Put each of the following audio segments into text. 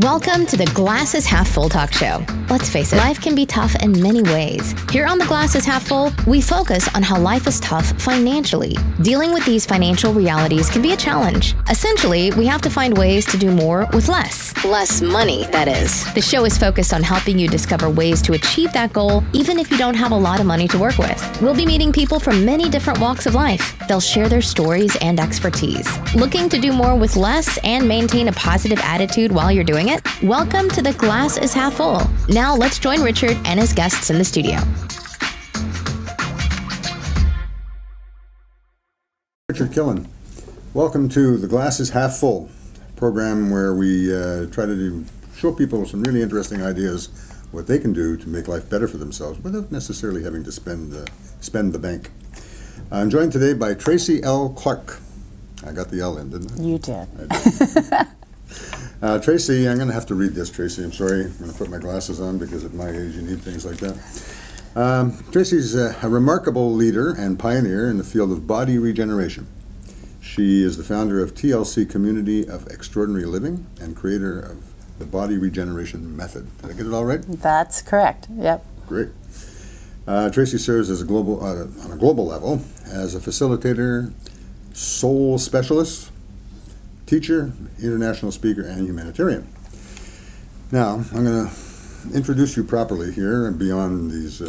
Welcome to the Glass is Half Full talk show. Let's face it, life can be tough in many ways. Here on the Glass is Half Full, we focus on how life is tough financially. Dealing with these financial realities can be a challenge. Essentially, we have to find ways to do more with less. Less money, that is. The show is focused on helping you discover ways to achieve that goal, even if you don't have a lot of money to work with. We'll be meeting people from many different walks of life. They'll share their stories and expertise. Looking to do more with less and maintain a positive attitude while you're doing it? Welcome to the Glass is Half Full. Now let's join Richard and his guests in the studio. Richard Killen, welcome to the Glass is Half Full program where we try to show people some really interesting ideas what they can do to make life better for themselves without necessarily having to spend the bank. I'm joined today by Tracy L Clark. I got the L in, didn't I? You did. I did. Tracy, I'm going to have to read this, Tracy. I'm sorry. I'm going to put my glasses on because at my age you need things like that. Tracy's a remarkable leader and pioneer in the field of body regeneration. She is the founder of TLC Community of Extraordinary Living and creator of the Body Regeneration Method. Did I get it all right? That's correct. Yep. Great. Tracy serves as a global, on a global level as a facilitator, soul specialist, teacher, international speaker, and humanitarian. Now, I'm going to introduce you properly here and beyond these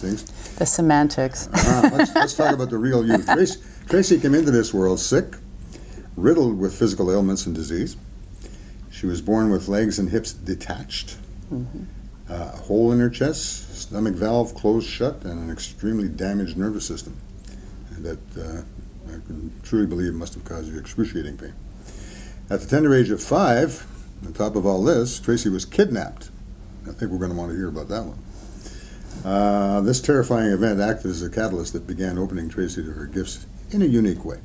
things. The semantics. Let's talk about the real you. Tracy came into this world sick, riddled with physical ailments and disease. She was born with legs and hips detached, a hole in her chest, stomach valve closed shut, and an extremely damaged nervous system. And that I can truly believe must have caused you excruciating pain. At the tender age of 5, on top of all this, Tracy was kidnapped. I think we're going to want to hear about that one. This terrifying event acted as a catalyst that began opening Tracy to her gifts in a unique way.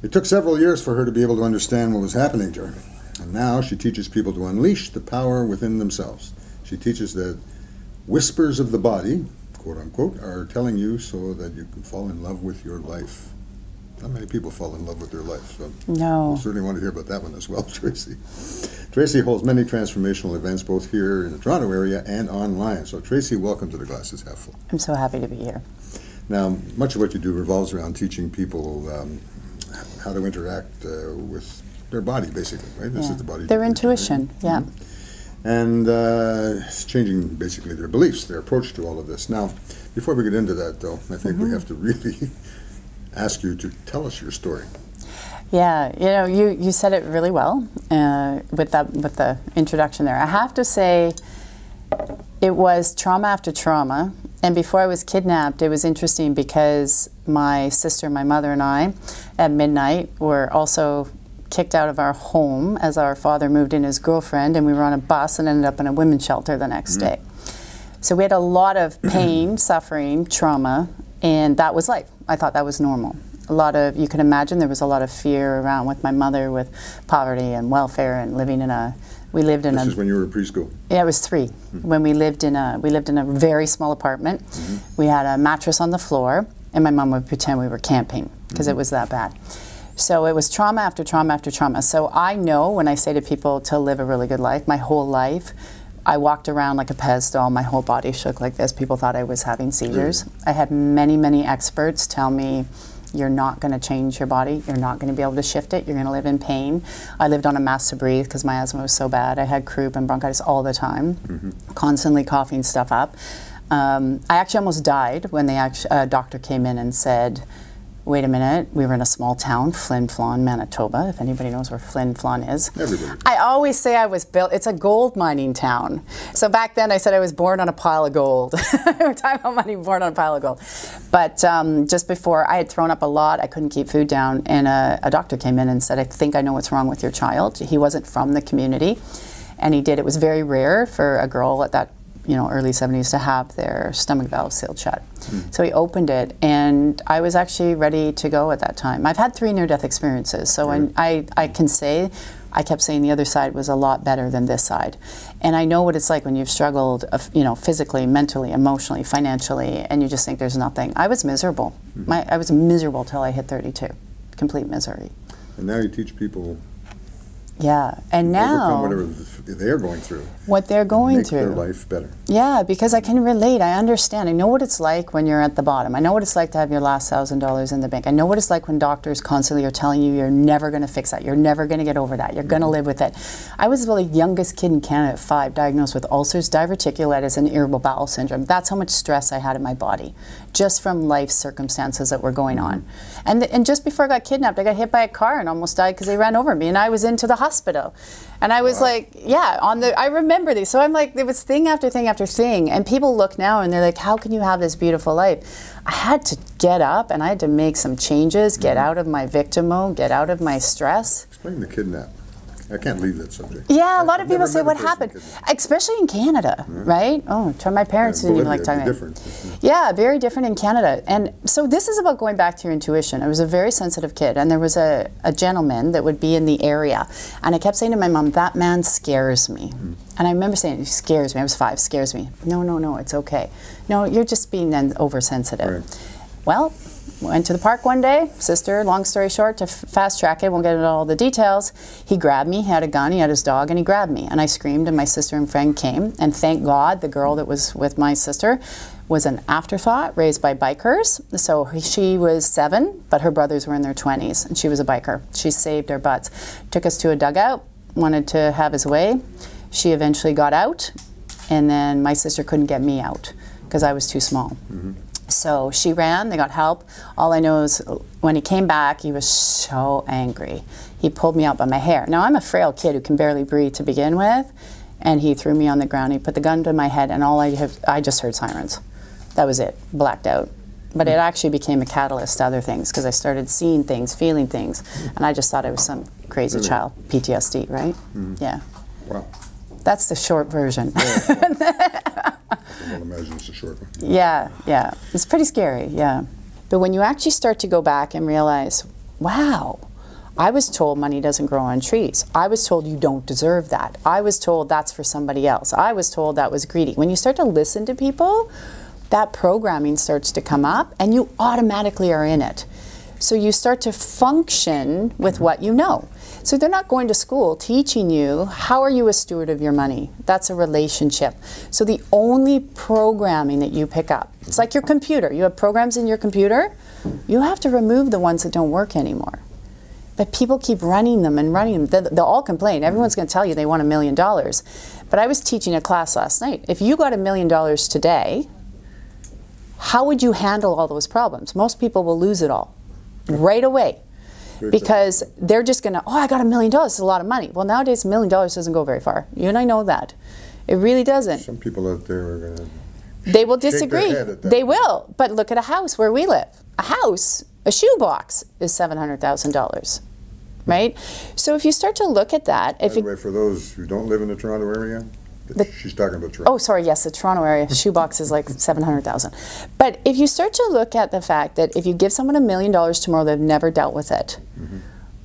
It took several years for her to be able to understand what was happening to her. And now she teaches people to unleash the power within themselves. She teaches that whispers of the body, quote unquote, are telling you so that you can fall in love with your life. Not many people fall in love with their life, so no. I certainly want to hear about that one as well, Tracy. Tracy holds many transformational events both here in the Toronto area and online. So Tracy, welcome to the Glass is Half Full. I'm so happy to be here. Now, much of what you do revolves around teaching people how to interact with their body, basically, right? This is the body. Their intuition, yeah. And it's changing basically their beliefs, their approach to all of this. Now, before we get into that, though, I think we have to really ask you to tell us your story. Yeah, you know, you said it really well with the introduction there. I have to say, it was trauma after trauma. And before I was kidnapped, it was interesting because my sister, my mother, and I, at midnight, were also kicked out of our home as our father moved in his girlfriend, and we were on a bus and ended up in a women's shelter the next day. So we had a lot of pain, suffering, trauma, and that was life. I thought that was normal. A lot of, you can imagine there was a lot of fear around with my mother with poverty and welfare and living in a, we lived in This is when you were in preschool? Yeah, it was 3. When we lived in a very small apartment. We had a mattress on the floor, and my mom would pretend we were camping because it was that bad. So it was trauma after trauma after trauma. So I know when I say to people to live a really good life, my whole life, I walked around like a Pez doll, my whole body shook like this. People thought I was having seizures. I had many, many experts tell me, you're not going to change your body. You're not going to be able to shift it. You're going to live in pain. I lived on a mask to breathe because my asthma was so bad. I had croup and bronchitis all the time, constantly coughing stuff up. I actually almost died when a doctor came in and said, wait a minute, we were in a small town, Flin Flon, Manitoba, if anybody knows where Flin Flon is. Everybody. I always say I was built, it's a gold mining town. So back then I said I was born on a pile of gold. We're talking about money, born on a pile of gold. But just before, I had thrown up a lot, I couldn't keep food down, and a doctor came in and said, I think I know what's wrong with your child. He wasn't from the community, and he did. It was very rare for a girl at that early 70s to have their stomach valve sealed shut. So he opened it, and I was actually ready to go at that time. I've had 3 near-death experiences, so I can say, I kept saying the other side was a lot better than this side. And I know what it's like when you've struggled, physically, mentally, emotionally, financially, and you just think there's nothing. I was miserable. I was miserable till I hit 32. Complete misery. And now you teach people Yeah, and now overcome whatever they're going through. What they're going through. Make their life better. Yeah, because I can relate. I understand. I know what it's like when you're at the bottom. I know what it's like to have your last $1,000 in the bank. I know what it's like when doctors constantly are telling you you're never going to fix that. You're never going to get over that. You're going to live with it. I was the youngest kid in Canada at 5, diagnosed with ulcers, diverticulitis, and irritable bowel syndrome. That's how much stress I had in my body, just from life circumstances that were going on. And just before I got kidnapped, I got hit by a car and almost died because they ran over me, and I was into the hospital. And I was like, yeah, I remember these. So I'm like, there was thing after thing after thing. And people look now and they're like, how can you have this beautiful life? I had to get up and I had to make some changes, get out of my victim mode, get out of my stress. Explain the kidnap. I can't leave that subject. Yeah, a lot of people say, what happened? Especially in Canada, right? Oh, my parents didn't even like talking about it. Yeah, very different in Canada. And so this is about going back to your intuition. I was a very sensitive kid, and there was a gentleman that would be in the area. And I kept saying to my mom, that man scares me. And I remember saying, he scares me. I was 5, scares me. No, no, no, it's okay. No, you're just being oversensitive. Right. Well, went to the park one day, sister, long story short, to fast track it, won't get into all the details. He grabbed me, he had a gun, he had his dog, and he grabbed me. And I screamed, and my sister and friend came. And thank God, the girl that was with my sister was an afterthought, raised by bikers. So she was 7, but her brothers were in their 20s, and she was a biker. She saved our butts. Took us to a dugout, wanted to have his way. She eventually got out, and then my sister couldn't get me out because I was too small. So she ran, they got help. All I know is when he came back, he was so angry. He pulled me out by my hair. Now, I'm a frail kid who can barely breathe to begin with, and he threw me on the ground. He put the gun to my head, and I just heard sirens. That was it, blacked out. But it actually became a catalyst to other things because I started seeing things, feeling things, and I just thought I was some crazy child, PTSD, right? Yeah. Wow. That's the short version. I can imagine it's a short one. Yeah, yeah. It's pretty scary, yeah. But when you actually start to go back and realize, wow, I was told money doesn't grow on trees. I was told you don't deserve that. I was told that's for somebody else. I was told that was greedy. When you start to listen to people, that programming starts to come up and you automatically are in it. So you start to function with what you know. So they're not going to school teaching you how are you a steward of your money. That's a relationship. So the only programming that you pick up, it's like your computer. You have programs in your computer. You have to remove the ones that don't work anymore. But people keep running them and running them. They'll all complain. Everyone's going to tell you they want $1 million. But I was teaching a class last night. If you got $1 million today, how would you handle all those problems? Most people will lose it all right away. Because they're just going to, oh, I got $1 million, it's a lot of money. Well, nowadays, $1 million doesn't go very far. You and I know that. It really doesn't. Some people out there are going to They will disagree. They will. But look at a house where we live. A house, a shoebox is $700,000. Right? So if you start to look at that. By the way, for those who don't live in the Toronto area, she's talking about Toronto. Oh, sorry, yes, the Toronto area. Shoebox is like $700,000. But if you start to look at the fact that if you give someone $1 million tomorrow, they've never dealt with it.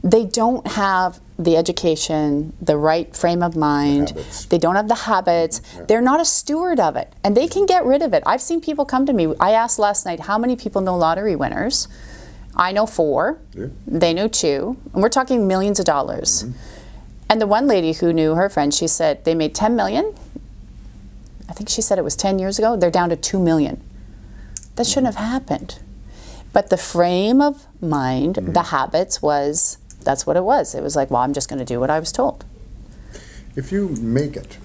They don't have the education, the right frame of mind. They don't have the habits. They're not a steward of it. And they can get rid of it. I've seen people come to me. I asked last night, how many people know lottery winners? I know 4. They know 2. And we're talking millions of dollars. And the one lady who knew her friend, she said they made 10 million. I think she said it was 10 years ago. They're down to 2 million. That shouldn't have happened. But the frame of mind, the habits was, that's what it was. It was like, well, I'm just going to do what I was told. If you make it,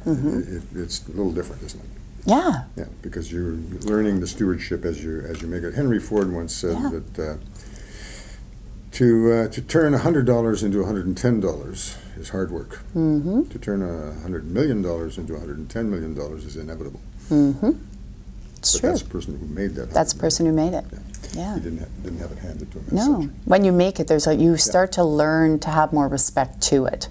it's a little different, isn't it? Yeah. Yeah, because you're learning the stewardship as you make it. Henry Ford once said that to turn $100 into $110 is hard work. To turn $100 million into $110 million is inevitable. It's true. That's the person who made that. That's the person who made it. Yeah. He didn't have it handed to him. No. When you make it, there's you start to learn to have more respect to it.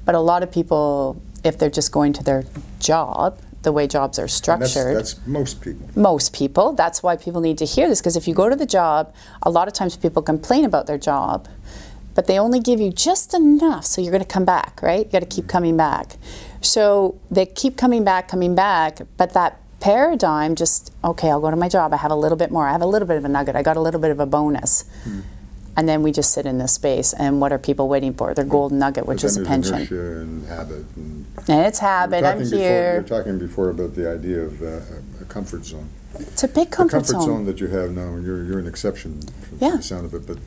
But a lot of people, if they're just going to their job, the way jobs are structured. That's most people. Most people. That's why people need to hear this, because if you go to the job, a lot of times people complain about their job, but they only give you just enough, so you're going to come back, right? You got to keep coming back. So they keep coming back, but that paradigm just, okay, I'll go to my job, I have a little bit more, I have a little bit of a nugget, I got a little bit of a bonus. And then we just sit in this space, and what are people waiting for? Their golden nugget, which is a pension. Inertia and habit. And it's habit. I'm here. You were talking before about the idea of a comfort zone. It's a big comfort zone. The comfort zone that you have now, you're an exception from the sound of it, but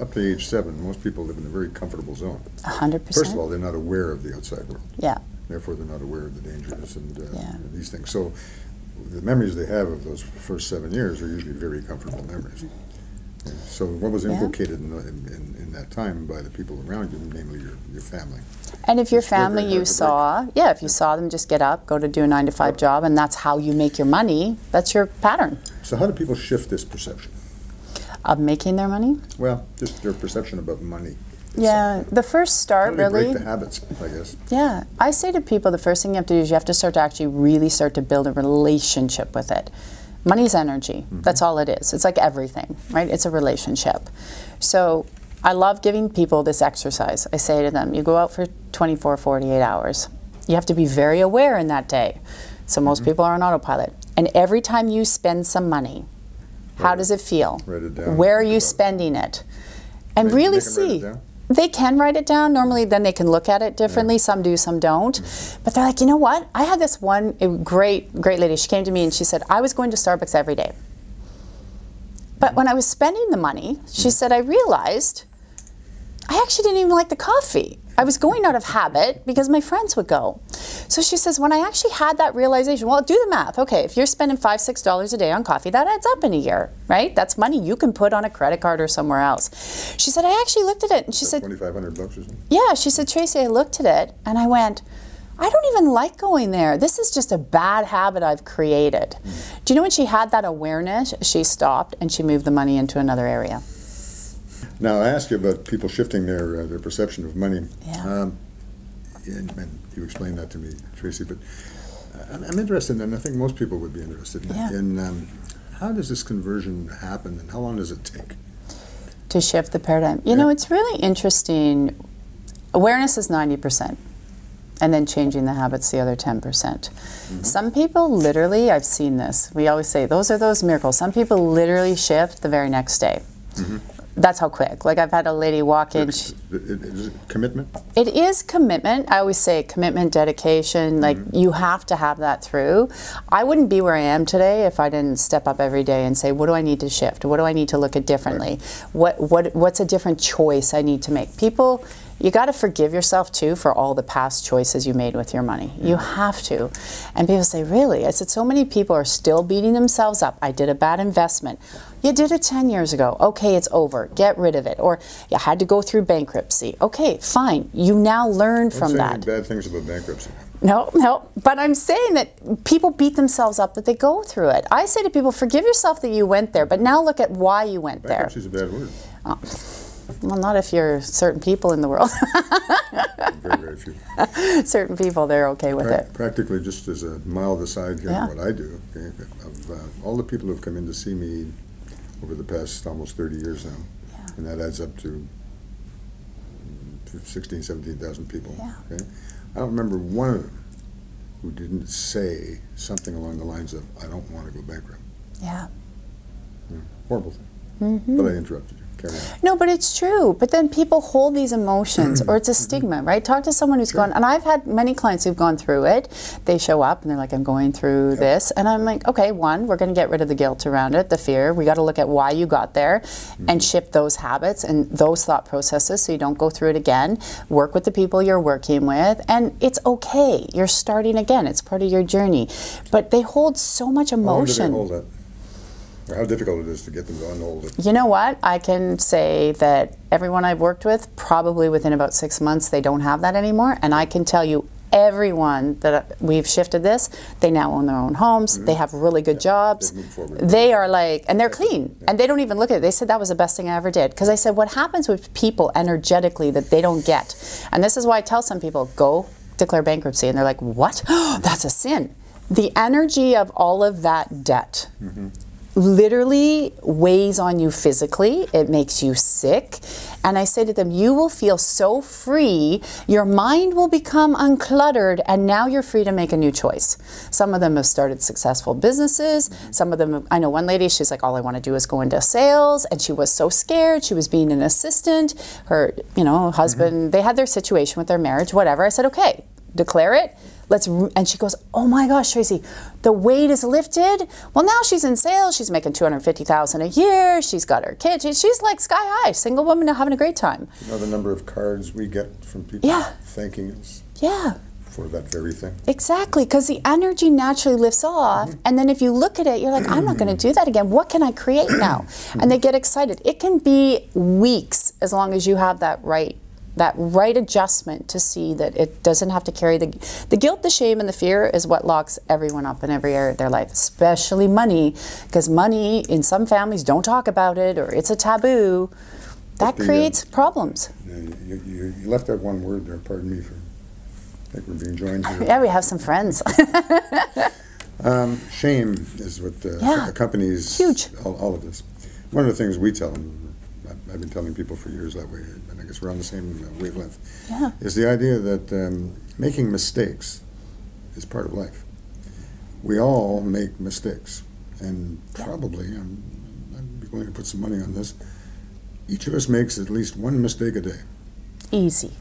up to age 7, most people live in a very comfortable zone. 100%. First of all, they're not aware of the outside world. Yeah. Therefore, they're not aware of the dangers and these things. So the memories they have of those first 7 years are usually very comfortable memories. So what was inculcated in that time by the people around you, namely your family? And if your family you saw, if you saw them just get up, go to do a 9-to-5 job, and that's how you make your money, that's your pattern. So how do people shift this perception? Of making their money? Well, just their perception about money. Yeah, the first start really. Break the habits, I guess. Yeah, I say to people the first thing you have to do is you have to start to actually really start to build a relationship with it. Money's energy. That's all it is. It's like everything, right? It's a relationship. So I love giving people this exercise. I say to them, you go out for 24, 48 hours. You have to be very aware in that day. So most people are on autopilot. And every time you spend some money, how does it feel? Write it down. Where are you spending it? And really see. They can write it down. Normally, then they can look at it differently. Some do, some don't. But they're like, you know what? I had this one great lady. She came to me and she said, I was going to Starbucks every day. But when I was spending the money, she said, I realized I actually didn't even like the coffee. I was going out of habit because my friends would go. So she says, when I actually had that realization, well, do the math. Okay, if you're spending $5, $6 a day on coffee, that adds up in a year, right? That's money you can put on a credit card or somewhere else. She said, I actually looked at it and she said, $2,500 or something? Yeah, she said, Tracy, I looked at it and I went, I don't even like going there. This is just a bad habit I've created. Do you know when she had that awareness, she stopped and she moved the money into another area. Now, I asked you about people shifting their perception of money. Yeah. And you explained that to me, Tracy, but I'm interested, and I think most people would be interested in how does this conversion happen and how long does it take? To shift the paradigm. You know, it's really interesting. Awareness is 90%, and then changing the habits the other 10%. Some people literally, I've seen this, we always say, those are those miracles. Some people literally shift the very next day. That's how quick. Like I've had a lady walk in. Is it commitment? It is commitment. I always say commitment, dedication. Like you have to have that through. I wouldn't be where I am today if I didn't step up every day and say, what do I need to shift? What do I need to look at differently? What's a different choice I need to make? People, you got to forgive yourself too for all the past choices you made with your money. You have to. And people say, really? I said, so many people are still beating themselves up. I did a bad investment. You did it 10 years ago. Okay, it's over. Get rid of it. Or you had to go through bankruptcy. Okay, fine. You now learn from that. Don't say any bad things about bankruptcy. No. But I'm saying that people beat themselves up that they go through it. I say to people, forgive yourself that you went there, but now look at why you went there. Bankruptcy's a bad word. Well, not if you're certain people in the world. Very, very few. Certain people, they're okay with it. Practically, just as a mild aside here on what I do, okay, of all the people who have come in to see me over the past almost 30 years now, and that adds up to 16,000, 17,000 people. Okay? I don't remember one of them who didn't say something along the lines of, I don't want to go bankrupt. Yeah. Horrible thing. But I interrupted you. Carry on. No, but it's true. But then people hold these emotions, or it's a stigma, right? Talk to someone who's gone, and I've had many clients who've gone through it. They show up and they're like, I'm going through this. And I'm like, okay, one, we're going to get rid of the guilt around it, the fear. We got to look at why you got there and shift those habits and those thought processes so you don't go through it again. Work with the people you're working with, and it's okay. You're starting again. It's part of your journey. But they hold so much emotion. How long do they hold that? Or how difficult it is to get them to unhold it? You know what? I can say that everyone I've worked with, probably within about 6 months, they don't have that anymore. And I can tell you, everyone that we've shifted this, they now own their own homes. They have really good jobs. They are like, and they're clean. And they don't even look at it. They said that was the best thing I ever did. Because I said, what happens with people energetically that they don't get? And this is why I tell some people, go declare bankruptcy. And they're like, what? That's a sin. The energy of all of that debt literally weighs on you physically. It makes you sick. And I say to them, you will feel so free, your mind will become uncluttered, and now you're free to make a new choice. Some of them have started successful businesses. Some of them, I know one lady, she's like, all I want to do is go into sales, and she was so scared. She was being an assistant. Her, husband, they had their situation with their marriage, whatever. I said, okay, declare it. And she goes, oh my gosh, Tracy, the weight is lifted. Well, now she's in sales. She's making $250,000 a year. She's got her kids. She's like sky high, single woman having a great time. You know the number of cards we get from people thanking us for that very thing? Exactly, because the energy naturally lifts off. And then if you look at it, you're like, I'm not going to do that again. What can I create now? And they get excited. It can be weeks as long as you have that right adjustment to see that it doesn't have to carry the guilt, the shame, and the fear is what locks everyone up in every area of their life, especially money, because money in some families don't talk about it, or it's a taboo. That creates problems. You left out one word there, pardon me for, I think we're being joined here. Yeah, we have some friends. Shame is what accompanies all of this. One of the things we tell them, I've been telling people for years that way, and I guess we're on the same wavelength, is the idea that making mistakes is part of life. We all make mistakes, and probably, I'm going to put some money on this, each of us makes at least one mistake a day. Easy.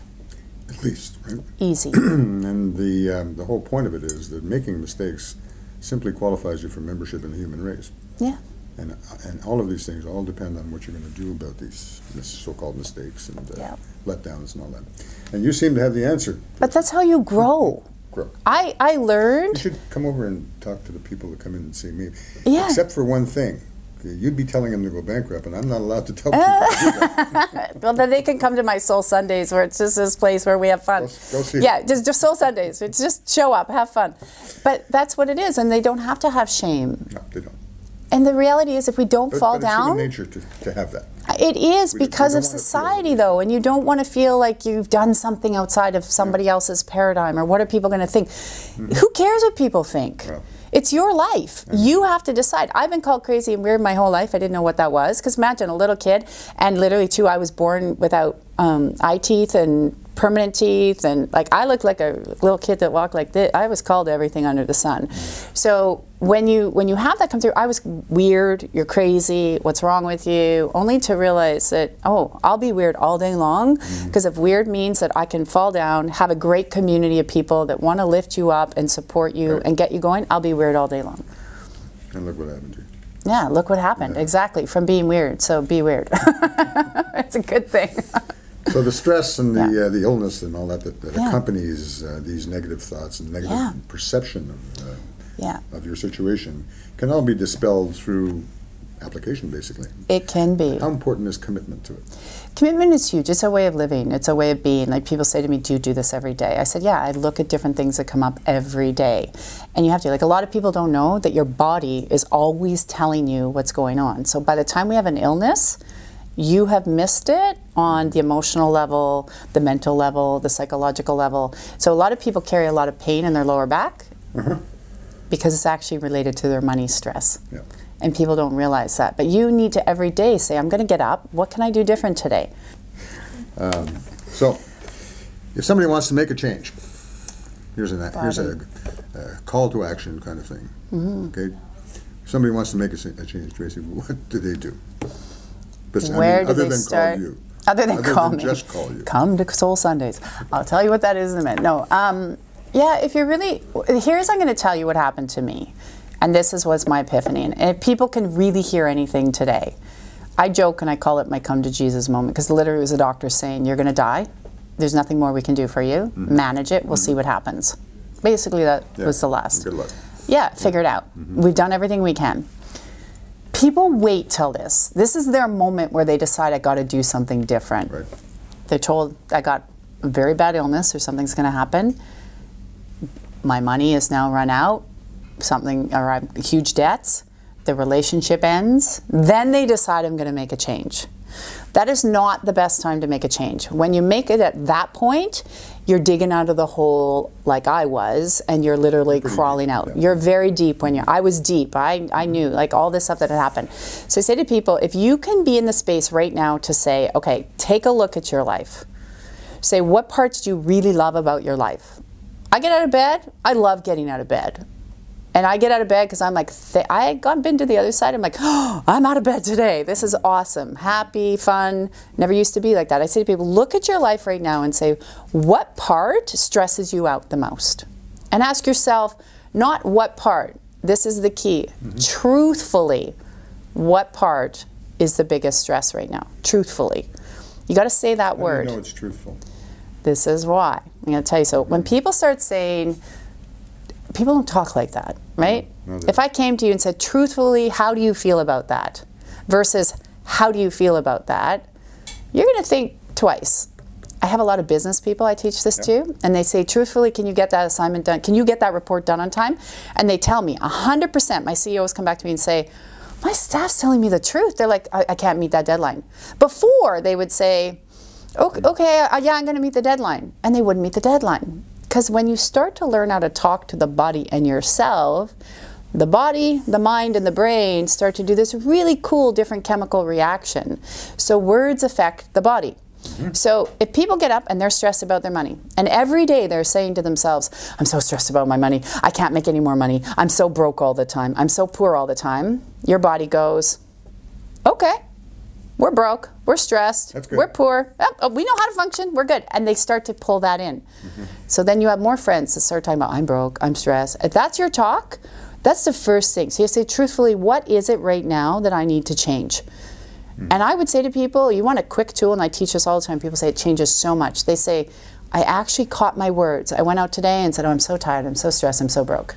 At least, right? Easy. And the whole point of it is that making mistakes simply qualifies you for membership in the human race. Yeah. And all of these things all depend on what you're going to do about these so-called mistakes and letdowns and all that. And you seem to have the answer. But that's how you grow. I learned. You should come over and talk to the people that come in and see me. Yeah. Except for one thing. You'd be telling them to go bankrupt, and I'm not allowed to tell people to do that. Well, then they can come to my Soul Sundays, where it's just this place where we have fun. Go see just Soul Sundays. It's just show up, have fun. But that's what it is, and they don't have to have shame. No, they don't. And the reality is, if we don't fall down, it's human nature to have that. It is because of society, though, and you don't want to feel like you've done something outside of somebody else's paradigm, or what are people going to think? Who cares what people think? Well, it's your life. You have to decide. I've been called crazy and weird my whole life. I didn't know what that was. Because imagine a little kid, and literally too, I was born without eye teeth and permanent teeth, and like I looked like a little kid that walked like this. I was called everything under the sun. So when you have that come through, I was weird, you're crazy, what's wrong with you? Only to realize that, oh, I'll be weird all day long, because if weird means that I can fall down, have a great community of people that want to lift you up and support you and get you going, I'll be weird all day long. And look what happened to you. Yeah, look what happened, exactly, from being weird, so be weird. It's a good thing. So the stress and the illness and all that accompanies these negative thoughts and negative perception of your situation can all be dispelled through application, basically. It can be. How important is commitment to it? Commitment is huge. It's a way of living. It's a way of being. Like people say to me, do you do this every day? I said, yeah, I look at different things that come up every day. And you have to. Like a lot of people don't know that your body is always telling you what's going on. So by the time we have an illness, you have missed it on the emotional level, the mental level, the psychological level. So a lot of people carry a lot of pain in their lower back because it's actually related to their money stress. Yeah. And people don't realize that. But you need to every day say, I'm going to get up. What can I do different today? So if somebody wants to make a change, here's a call to action kind of thing. Okay, if somebody wants to make a change, Tracy, what do they do? But, Where do they start? Call you. Other than call me. Just call you. Come to Soul Sundays. I'll tell you what that is in a minute. No, yeah, if you're really, I'm going to tell you what happened to me. And this was my epiphany. And if people can really hear anything today, I joke and I call it my come to Jesus moment, because literally it was a doctor saying, you're going to die. There's nothing more we can do for you. Manage it. We'll see what happens. Basically, that was the last. Good luck. Yeah, figure it out. We've done everything we can. People wait till this. This is their moment where they decide, I got to do something different. Right. They're told, I got a very bad illness or something's going to happen. My money is now run out. Or I have huge debts. The relationship ends. Then they decide, I'm going to make a change. That is not the best time to make a change. When you make it at that point, you're digging out of the hole like I was, and you're literally crawling out. Yeah. You're very deep when you're, I was deep. I knew like all this stuff that had happened. So I say to people, if you can be in the space right now to say, okay, take a look at your life. Say, what parts do you really love about your life? I get out of bed, I love getting out of bed. And I get out of bed because I'm like, I've been to the other side. I'm like, oh, I'm out of bed today. This is awesome, happy, fun. Never used to be like that. I say to people, look at your life right now and say, what part stresses you out the most? And ask yourself, not what part. This is the key. Truthfully, what part is the biggest stress right now? Truthfully. You got to say that word. I know it's truthful. This is why. I'm going to tell you. So when people start saying, people don't talk like that, right? No, if I came to you and said, truthfully, how do you feel about that? Versus, how do you feel about that? You're going to think twice. I have a lot of business people I teach this to, and they say, truthfully, can you get that assignment done? Can you get that report done on time? And they tell me, 100%, my CEOs come back to me and say, my staff's telling me the truth. They're like, I can't meet that deadline. Before, they would say, okay, yeah, I'm going to meet the deadline. And they wouldn't meet the deadline. Because when you start to learn how to talk to the body and yourself, the body, the mind, and the brain start to do this really cool different chemical reaction. So words affect the body. So if people get up and they're stressed about their money, and every day they're saying to themselves, I'm so stressed about my money, I can't make any more money, I'm so broke all the time, I'm so poor all the time, your body goes, okay, we're broke, we're stressed, we're poor, oh, we know how to function, we're good. And they start to pull that in. So then you have more friends that start talking about, I'm broke, I'm stressed. If that's your talk, that's the first thing. So you say, truthfully, what is it right now that I need to change? And I would say to people, you want a quick tool, and I teach this all the time, people say it changes so much. They say, I actually caught my words. I went out today and said, oh, I'm so tired, I'm so stressed, I'm so broke.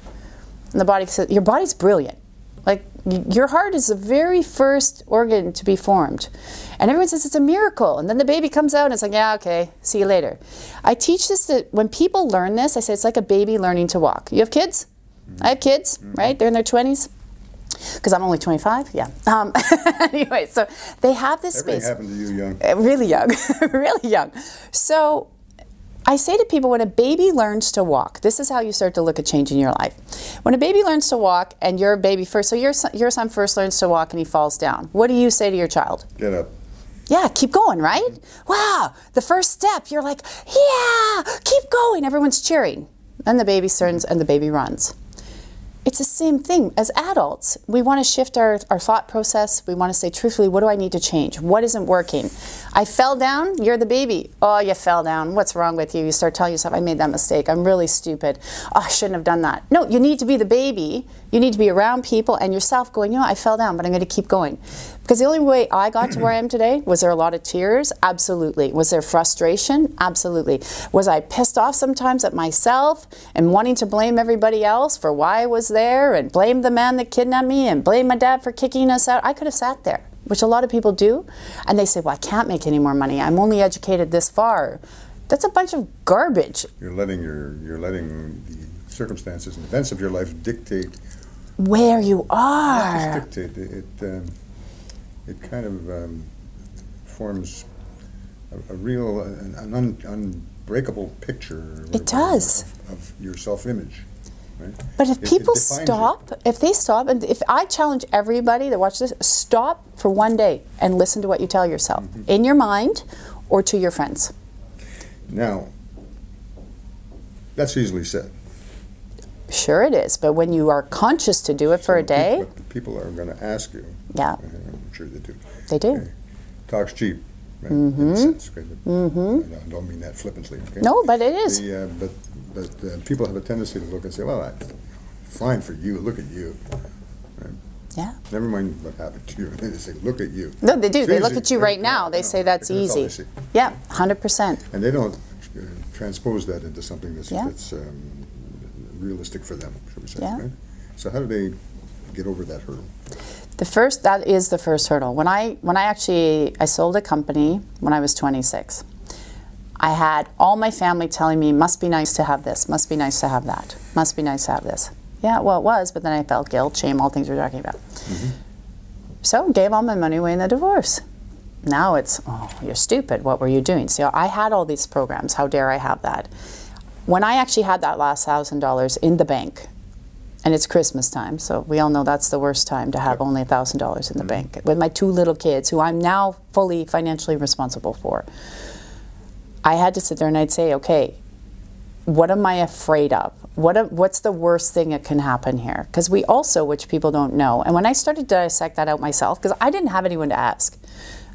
And the body said, your body's brilliant. Like, your heart is the very first organ to be formed. And everyone says it's a miracle. And then the baby comes out and it's like, yeah, okay, see you later. I teach this that when people learn this, I say it's like a baby learning to walk. You have kids? I have kids, right? They're in their 20s. Because I'm only 25, yeah. Anyway, so they have this space. Everything happened to you young. Really young, really young. So I say to people, when a baby learns to walk, this is how you start to look at change in your life. When a baby learns to walk, and you're a baby first, so your son first learns to walk and he falls down. What do you say to your child? Get up. Yeah, keep going, right? Wow, the first step, you're like, yeah, keep going. Everyone's cheering. And the baby turns and the baby runs. It's the same thing. As adults, we want to shift our thought process. We want to say, truthfully, what do I need to change? What isn't working? I fell down, you're the baby. Oh, you fell down. What's wrong with you? You start telling yourself, I made that mistake. I'm really stupid. Oh, I shouldn't have done that. No, you need to be the baby. You need to be around people and yourself going, you know, I fell down, but I'm going to keep going. Because the only way I got to where I am today, was there a lot of tears? Absolutely. Was there frustration? Absolutely. Was I pissed off sometimes at myself and wanting to blame everybody else for why I was there and blame the man that kidnapped me and blame my dad for kicking us out? I could have sat there, which a lot of people do. And they say, well, I can't make any more money. I'm only educated this far. That's a bunch of garbage. You're letting the circumstances and events of your life dictate where you are. Not just dictate. It kind of forms a real, an unbreakable picture. It does. Of your self-image. Right? But if people stop, if they stop, and if I challenge everybody that watches this, stop for one day and listen to what you tell yourself, in your mind or to your friends. Now, that's easily said. Sure it is, but when you are conscious to do it for a day. People are going to ask you. Yeah. I'm sure they do. They do. Okay. Talk's cheap. Right? In a sense. Okay? I don't mean that flippantly. Okay? No, but it is. But people have a tendency to look and say, well, fine for you, look at you. Right? Yeah. Never mind what happened to you. They say, look at you. No, they do. It's they easy. look at you right now. They say that's easy. That's all they see. Yeah, 100%. And they don't transpose that into something that's realistic for them, shall we say. Yeah. Right? So how do they get over that hurdle? That is the first hurdle. When I sold a company when I was 26. I had all my family telling me, must be nice to have this, must be nice to have that, must be nice to have this. Yeah, well, it was, but then I felt guilt, shame, all things we're talking about. So gave all my money away in the divorce. Now it's, oh, you're stupid. What were you doing? So I had all these programs. How dare I have that? When I actually had that last $1,000 in the bank, and it's Christmas time, so we all know that's the worst time to have only $1,000 in the bank, with my 2 little kids, who I'm now fully financially responsible for. I had to sit there and I'd say, okay, what am I afraid of? What's the worst thing that can happen here? Because we also, which people don't know, and when I started to dissect that out myself, because I didn't have anyone to ask,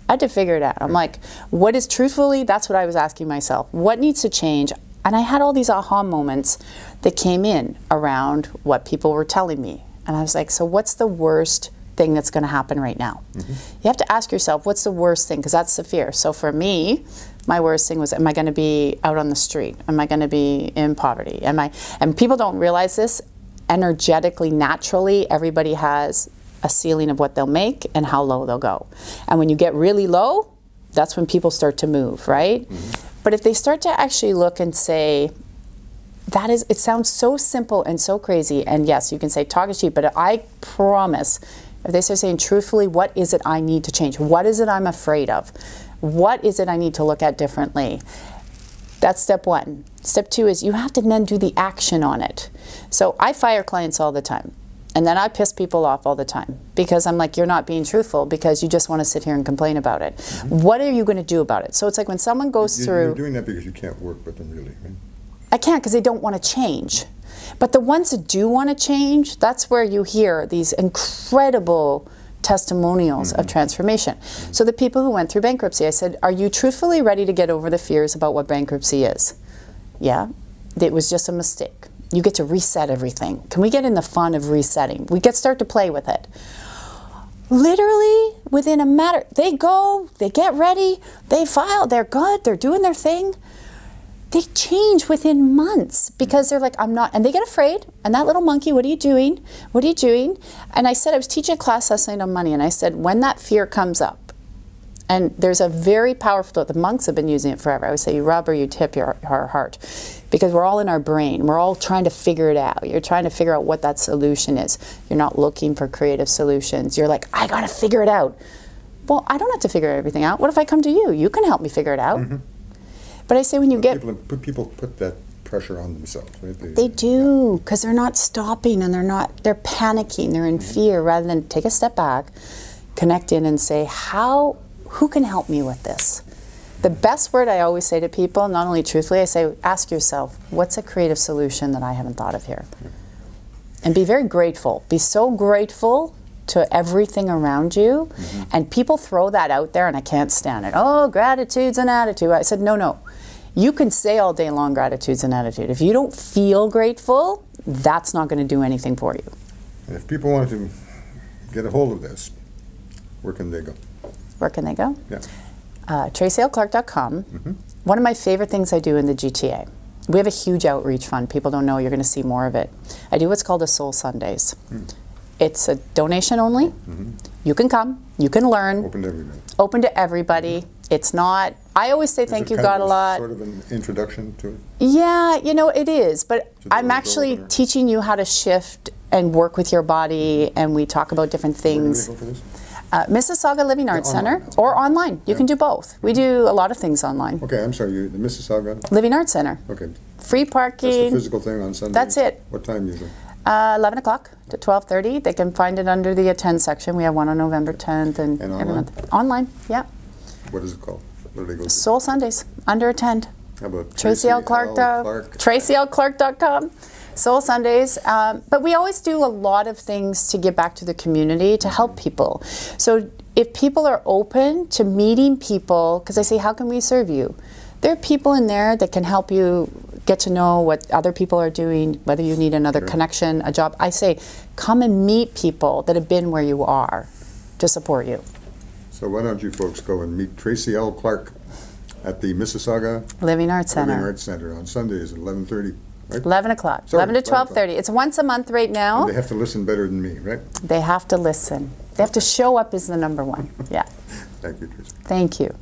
I had to figure it out. I'm like, what is truthfully, that's what I was asking myself. What needs to change? And I had all these aha moments that came in around what people were telling me. And I was like, so what's the worst thing that's going to happen right now? You have to ask yourself, what's the worst thing? Because that's the fear. So for me, my worst thing was, am I going to be out on the street? Am I going to be in poverty? And people don't realize this, energetically, naturally, everybody has a ceiling of what they'll make and how low they'll go. And when you get really low, that's when people start to move, right? But if they start to actually look and say, it sounds so simple and so crazy, and yes, you can say talk is cheap, but I promise, if they start saying truthfully, what is it I need to change? What is it I'm afraid of? What is it I need to look at differently? That's step 1. Step 2 is you have to then do the action on it. So I fire clients all the time. And then I piss people off all the time because I'm like, you're not being truthful because you just want to sit here and complain about it. What are you going to do about it? So it's like when someone goes through... You're doing that because you can't work with them, really, right? I can't, because they don't want to change. But the ones that do want to change, that's where you hear these incredible testimonials of transformation. So the people who went through bankruptcy, I said, are you truthfully ready to get over the fears about what bankruptcy is? Yeah, it was just a mistake. You get to reset everything. Can we get in the fun of resetting? We start to play with it. Literally, within a matter, they go, they get ready, they file, they're good, they're doing their thing. They change within months because they're like, I'm not, and they get afraid. And that little monkey, what are you doing? What are you doing? And I said, I was teaching a class last night on money, and I said, when that fear comes up, and there's a very powerful, the monks have been using it forever. I would say, you rub or you tip your heart. Because we're all in our brain. We're all trying to figure it out. You're trying to figure out what that solution is. You're not looking for creative solutions. You're like, I gotta figure it out. Well, I don't have to figure everything out. What if I come to you? You can help me figure it out. But I say when you get... People put that pressure on themselves, right? They do, because they're not stopping and they're panicking, they're in fear, rather than take a step back, connect in and say, who can help me with this? The best word I always say to people, not only truthfully, I say, ask yourself, what's a creative solution that I haven't thought of here? And be very grateful. Be so grateful to everything around you. And people throw that out there and I can't stand it. Oh, gratitude's an attitude. I said, no. You can say all day long gratitude's an attitude. If you don't feel grateful, that's not going to do anything for you. And if people want to get a hold of this, where can they go? Where can they go? Yeah. TracyLClark.com. One of my favorite things I do in the GTA, we have a huge outreach fund. People don't know, you're going to see more of it. I do what's called a Soul Sundays. It's a donation only. You can come, you can learn. Open to everybody. Open to everybody. It's not, I always say thank you, God, a lot. Sort of an introduction to it? Yeah, you know, it is. But I'm actually teaching you how to shift and work with your body, and we talk about different things. Where do we go for this? Mississauga Living Arts Center, or online. You can do both. We do a lot of things online. Okay, I'm sorry, the Mississauga? Living Arts Center. Okay. Free parking. That's the physical thing on Sunday? That's it. What time usually? 11 o'clock to 12:30. They can find it under the attend section. We have one on November 10th and every online? month. Online, yeah. What is it called? Where do they go to? Soul Sundays, under attend. How about Tracy L Clark. TracyLClark.com. Soul Sundays, but we always do a lot of things to give back to the community, to help people. So if people are open to meeting people, because I say, how can we serve you? There are people in there that can help you get to know what other people are doing, whether you need another connection, a job. I say, come and meet people that have been where you are to support you. So why don't you folks go and meet Tracy L Clark at the Mississauga Living Arts Center. Living Arts Center on Sundays at 11:30. Right? 11 o'clock, Sorry, 11 to 12:30. It's once a month right now. And they have to listen better than me, right? They have to listen. They have to show up as the number one. Yeah. Thank you, Tracy. Thank you.